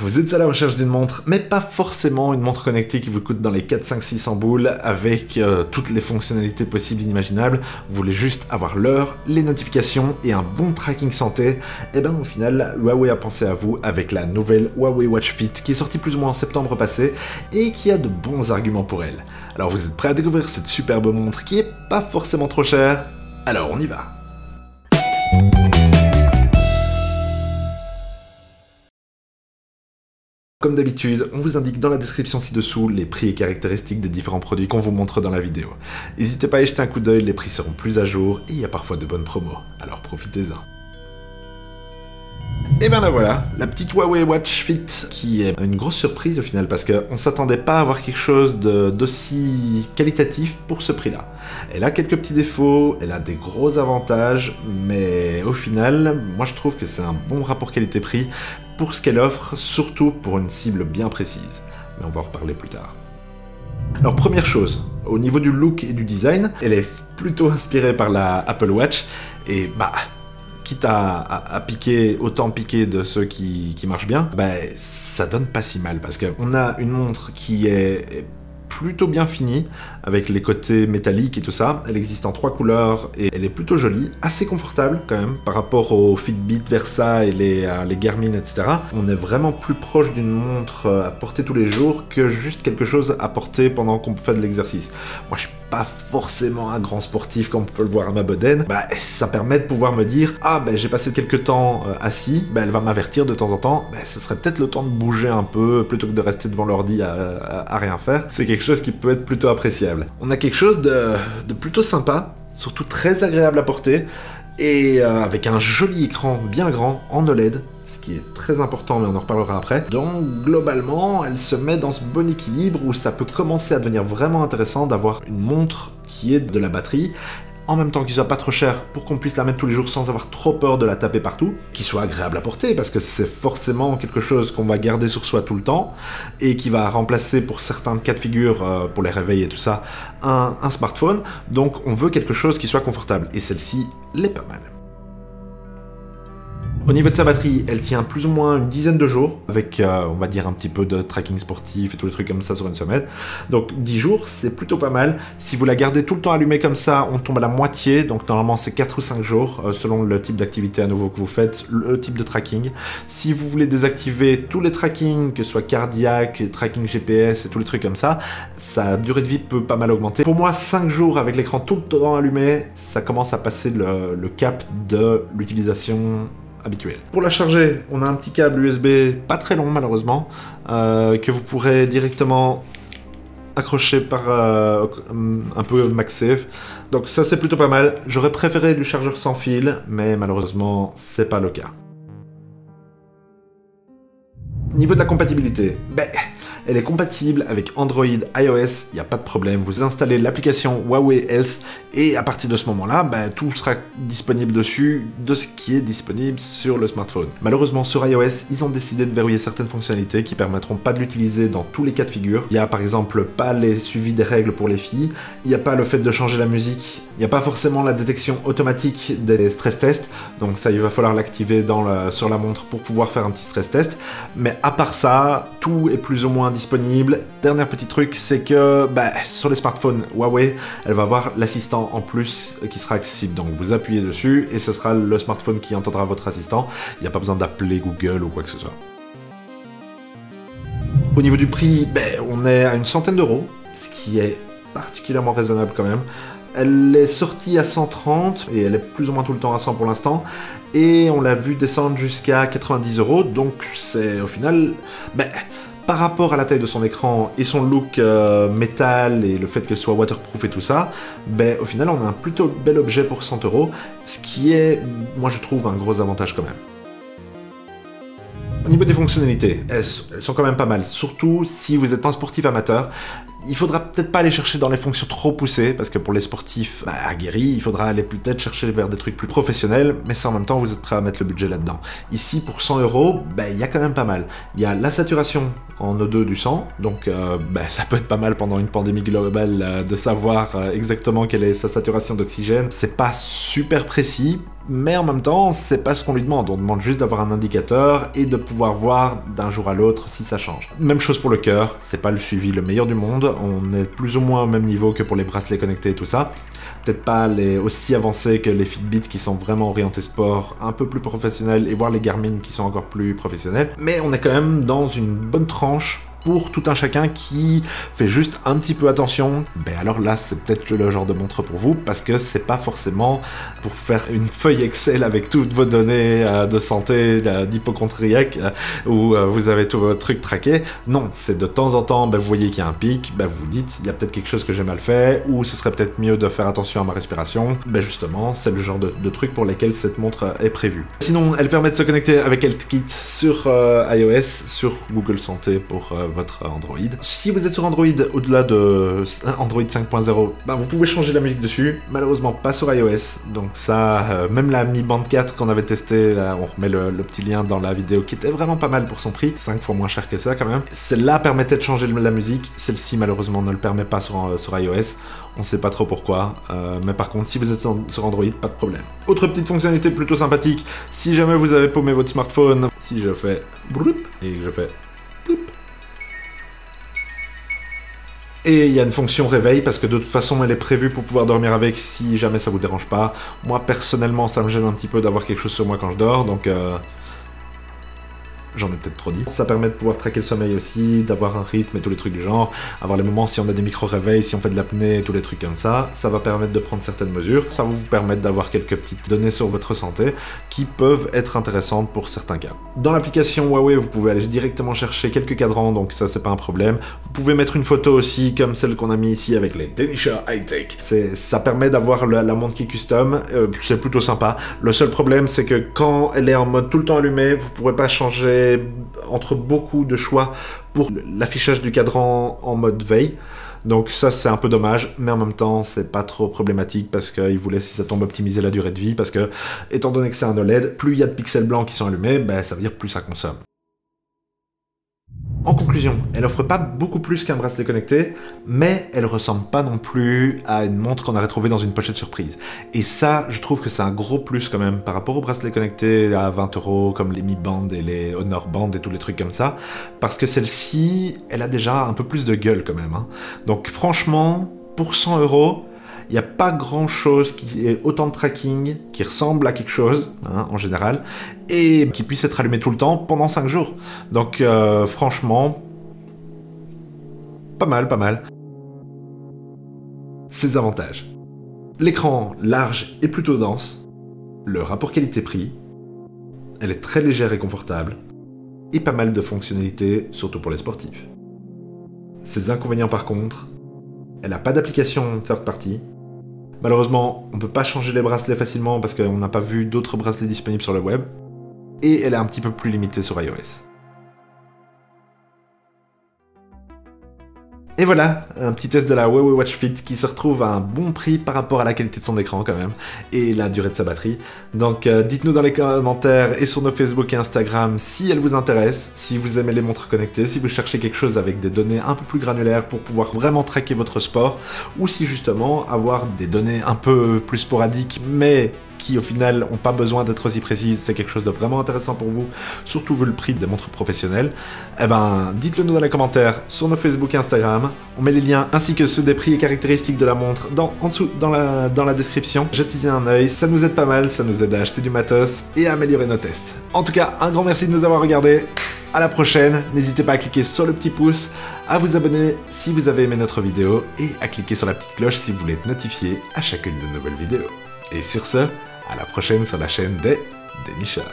Vous êtes à la recherche d'une montre, mais pas forcément une montre connectée qui vous coûte dans les 4, 5, 600 boules avec toutes les fonctionnalités possibles et inimaginables. Vous voulez juste avoir l'heure, les notifications et un bon tracking santé. Et ben au final, Huawei a pensé à vous avec la nouvelle Huawei Watch Fit qui est sortie plus ou moins en septembre passé et qui a de bons arguments pour elle. Alors vous êtes prêts à découvrir cette superbe montre qui est pas forcément trop chère? Alors on y va. Comme d'habitude, on vous indique dans la description ci-dessous les prix et caractéristiques des différents produits qu'on vous montre dans la vidéo. N'hésitez pas à y jeter un coup d'œil, les prix seront plus à jour et il y a parfois de bonnes promos, alors profitez-en. Et ben là voilà, la petite Huawei Watch Fit qui est une grosse surprise au final parce qu'on s'attendait pas à avoir quelque chose d'aussi qualitatif pour ce prix-là. Elle a quelques petits défauts, elle a des gros avantages, mais au final, moi je trouve que c'est un bon rapport qualité-prix pour ce qu'elle offre, surtout pour une cible bien précise. Mais on va en reparler plus tard. Alors première chose, au niveau du look et du design, elle est plutôt inspirée par la Apple Watch, et bah, quitte à piquer, autant piquer de ceux qui marchent bien, bah, ça donne pas si mal, parce qu'on a une montre qui est plutôt bien finie, avec les côtés métalliques et tout ça. Elle existe en 3 couleurs et elle est plutôt jolie, assez confortable quand même, par rapport aux Fitbit Versa et les Garmin, etc. On est vraiment plus proche d'une montre à porter tous les jours que juste quelque chose à porter pendant qu'on fait de l'exercice. Moi, je suis pas forcément un grand sportif comme on peut le voir à ma bedaine. Bah, ça permet de pouvoir me dire, ah ben j'ai passé quelques temps assis, bah, elle va m'avertir de temps en temps, bah, ce serait peut-être le temps de bouger un peu, plutôt que de rester devant l'ordi à rien faire. C'est quelque chose qui peut être plutôt appréciable. On a quelque chose de plutôt sympa, surtout très agréable à porter, et avec un joli écran bien grand en OLED, ce qui est très important, mais on en reparlera après. Donc globalement, elle se met dans ce bon équilibre où ça peut commencer à devenir vraiment intéressant d'avoir une montre qui ait de la batterie, en même temps qu'il soit pas trop cher pour qu'on puisse la mettre tous les jours sans avoir trop peur de la taper partout, qu'il soit agréable à porter parce que c'est forcément quelque chose qu'on va garder sur soi tout le temps et qui va remplacer pour certains cas de figure, pour les réveils et tout ça, un smartphone. Donc on veut quelque chose qui soit confortable et celle-ci l'est pas mal. Au niveau de sa batterie, elle tient plus ou moins une dizaine de jours, avec, on va dire, un petit peu de tracking sportif et tous les trucs comme ça sur une semaine. Donc 10 jours, c'est plutôt pas mal. Si vous la gardez tout le temps allumée comme ça, on tombe à la moitié, donc normalement c'est 4 ou 5 jours, selon le type d'activité à nouveau que vous faites, le type de tracking. Si vous voulez désactiver tous les trackings, que ce soit cardiaque, les tracking GPS et tous les trucs comme ça, sa durée de vie peut pas mal augmenter. Pour moi, 5 jours avec l'écran tout le temps allumé, ça commence à passer le cap de l'utilisation habituel. Pour la charger, on a un petit câble USB, pas très long malheureusement, que vous pourrez directement accrocher par un peu MagSafe. Donc ça c'est plutôt pas mal. J'aurais préféré du chargeur sans fil, mais malheureusement c'est pas le cas. Niveau de la compatibilité, ben, elle est compatible avec Android, iOS, il n'y a pas de problème. Vous installez l'application Huawei Health et à partir de ce moment-là, ben, tout sera disponible dessus de ce qui est disponible sur le smartphone. Malheureusement, sur iOS, ils ont décidé de verrouiller certaines fonctionnalités qui permettront pas de l'utiliser dans tous les cas de figure. Il n'y a par exemple pas les suivis des règles pour les filles, il n'y a pas le fait de changer la musique, il n'y a pas forcément la détection automatique des stress tests, donc ça il va falloir l'activer sur la montre pour pouvoir faire un petit stress test. Mais à part ça, tout est plus ou moins disponible. Dernier petit truc, c'est que bah, sur les smartphones Huawei, elle va avoir l'assistant en plus qui sera accessible. Donc vous appuyez dessus et ce sera le smartphone qui entendra votre assistant. Il n'y a pas besoin d'appeler Google ou quoi que ce soit. Au niveau du prix, ben, on est à une centaine d'euros, ce qui est particulièrement raisonnable quand même. Elle est sortie à 130 et elle est plus ou moins tout le temps à 100 pour l'instant. Et on l'a vu descendre jusqu'à 90 euros. Donc c'est au final, ben, par rapport à la taille de son écran et son look métal et le fait qu'elle soit waterproof et tout ça, ben, au final on a un plutôt bel objet pour 100 euros. Ce qui est, moi je trouve, un gros avantage quand même. Au niveau des fonctionnalités, elles sont quand même pas mal, surtout si vous êtes un sportif amateur. Il faudra peut-être pas aller chercher dans les fonctions trop poussées, parce que pour les sportifs aguerris, il faudra aller peut-être chercher vers des trucs plus professionnels, mais ça en même temps, vous êtes prêt à mettre le budget là-dedans. Ici, pour 100 euros, il y a quand même pas mal. Il y a la saturation en O2 du sang, donc ça peut être pas mal pendant une pandémie globale de savoir exactement quelle est sa saturation d'oxygène. C'est pas super précis, Mais en même temps, c'est pas ce qu'on lui demande. On demande juste d'avoir un indicateur et de pouvoir voir d'un jour à l'autre si ça change. Même chose pour le cœur, c'est pas le suivi le meilleur du monde. On est plus ou moins au même niveau que pour les bracelets connectés et tout ça. Peut-être pas aussi avancés que les Fitbit qui sont vraiment orientés sport, un peu plus professionnels, et voir les Garmin qui sont encore plus professionnels. Mais on est quand même dans une bonne tranche pour tout un chacun qui fait juste un petit peu attention. Ben alors là, c'est peut-être le genre de montre pour vous, parce que c'est pas forcément pour faire une feuille Excel avec toutes vos données de santé, d'hypochondriaque, où vous avez tous vos trucs traqués. Non, c'est de temps en temps, ben, vous voyez qu'il y a un pic, ben, vous dites, il y a peut-être quelque chose que j'ai mal fait, ou ce serait peut-être mieux de faire attention à ma respiration. Ben justement, c'est le genre de trucs pour lesquels cette montre est prévue. Sinon, elle permet de se connecter avec HealthKit sur iOS, sur Google Santé pour votre Android. Si vous êtes sur Android au-delà de Android 5.0, ben vous pouvez changer la musique dessus, malheureusement pas sur iOS, donc ça, même la Mi Band 4 qu'on avait testé, là, on remet le petit lien dans la vidéo qui était vraiment pas mal pour son prix, 5 fois moins cher que ça quand même. Celle-là permettait de changer la musique, celle-ci malheureusement ne le permet pas sur iOS, on sait pas trop pourquoi, mais par contre si vous êtes sur Android, pas de problème. Autre petite fonctionnalité plutôt sympathique, si jamais vous avez paumé votre smartphone, si je fais broup et que je fais broup, et il y a une fonction réveil, parce que de toute façon elle est prévue pour pouvoir dormir avec si jamais ça vous dérange pas. Moi personnellement ça me gêne un petit peu d'avoir quelque chose sur moi quand je dors, donc j'en ai peut-être trop dit. Ça permet de pouvoir traquer le sommeil aussi, d'avoir un rythme et tous les trucs du genre, avoir les moments si on a des micro-réveils, si on fait de l'apnée et tous les trucs comme ça. Ça va permettre de prendre certaines mesures, ça va vous permettre d'avoir quelques petites données sur votre santé qui peuvent être intéressantes pour certains cas. Dans l'application Huawei, vous pouvez aller directement chercher quelques cadrans, donc ça c'est pas un problème. Vous pouvez mettre une photo aussi, comme celle qu'on a mis ici avec les Denisha High-Tech. Ça permet d'avoir la montre qui est custom, c'est plutôt sympa. Le seul problème c'est que quand elle est en mode tout le temps allumée, vous pourrez pas changer entre beaucoup de choix pour l'affichage du cadran en mode veille. Donc ça c'est un peu dommage, mais en même temps c'est pas trop problématique parce qu'il vous laisse, si ça tombe, optimiser la durée de vie, parce que étant donné que c'est un OLED, plus il y a de pixels blancs qui sont allumés, ben, ça veut dire plus ça consomme. En conclusion, elle offre pas beaucoup plus qu'un bracelet connecté, mais elle ressemble pas non plus à une montre qu'on aurait trouvée dans une pochette surprise. Et ça, je trouve que c'est un gros plus quand même, par rapport aux bracelets connectés à 20 €, comme les Mi Band et les Honor Band et tous les trucs comme ça, parce que celle-ci, elle a déjà un peu plus de gueule quand même, hein. Donc franchement, pour 100 €, il n'y a pas grand chose qui ait autant de tracking, qui ressemble à quelque chose, hein, en général, et qui puisse être allumé tout le temps pendant 5 jours. Donc franchement, pas mal, pas mal. Ses avantages. L'écran large et plutôt dense, le rapport qualité-prix, elle est très légère et confortable, et pas mal de fonctionnalités, surtout pour les sportifs. Ses inconvénients par contre, elle n'a pas d'application third party. Malheureusement, on ne peut pas changer les bracelets facilement parce qu'on n'a pas vu d'autres bracelets disponibles sur le web. Et elle est un petit peu plus limitée sur iOS. Et voilà, un petit test de la Huawei Watch Fit qui se retrouve à un bon prix par rapport à la qualité de son écran quand même, et la durée de sa batterie. Donc dites-nous dans les commentaires et sur nos Facebook et Instagram si elle vous intéresse, si vous aimez les montres connectées, si vous cherchez quelque chose avec des données un peu plus granulaires pour pouvoir vraiment traquer votre sport, ou si justement avoir des données un peu plus sporadiques mais qui au final n'ont pas besoin d'être aussi précises, c'est quelque chose de vraiment intéressant pour vous, surtout vu le prix des montres professionnelles, eh ben dites-le nous dans les commentaires sur nos Facebook et Instagram, on met les liens ainsi que ceux des prix et caractéristiques de la montre en dessous dans la description. Jetez-y un œil, ça nous aide pas mal, ça nous aide à acheter du matos et à améliorer nos tests. En tout cas, un grand merci de nous avoir regardés, à la prochaine, n'hésitez pas à cliquer sur le petit pouce, à vous abonner si vous avez aimé notre vidéo et à cliquer sur la petite cloche si vous voulez être notifié à chacune de nos nouvelles vidéos. Et sur ce, à la prochaine sur la chaîne des Dénicheurs.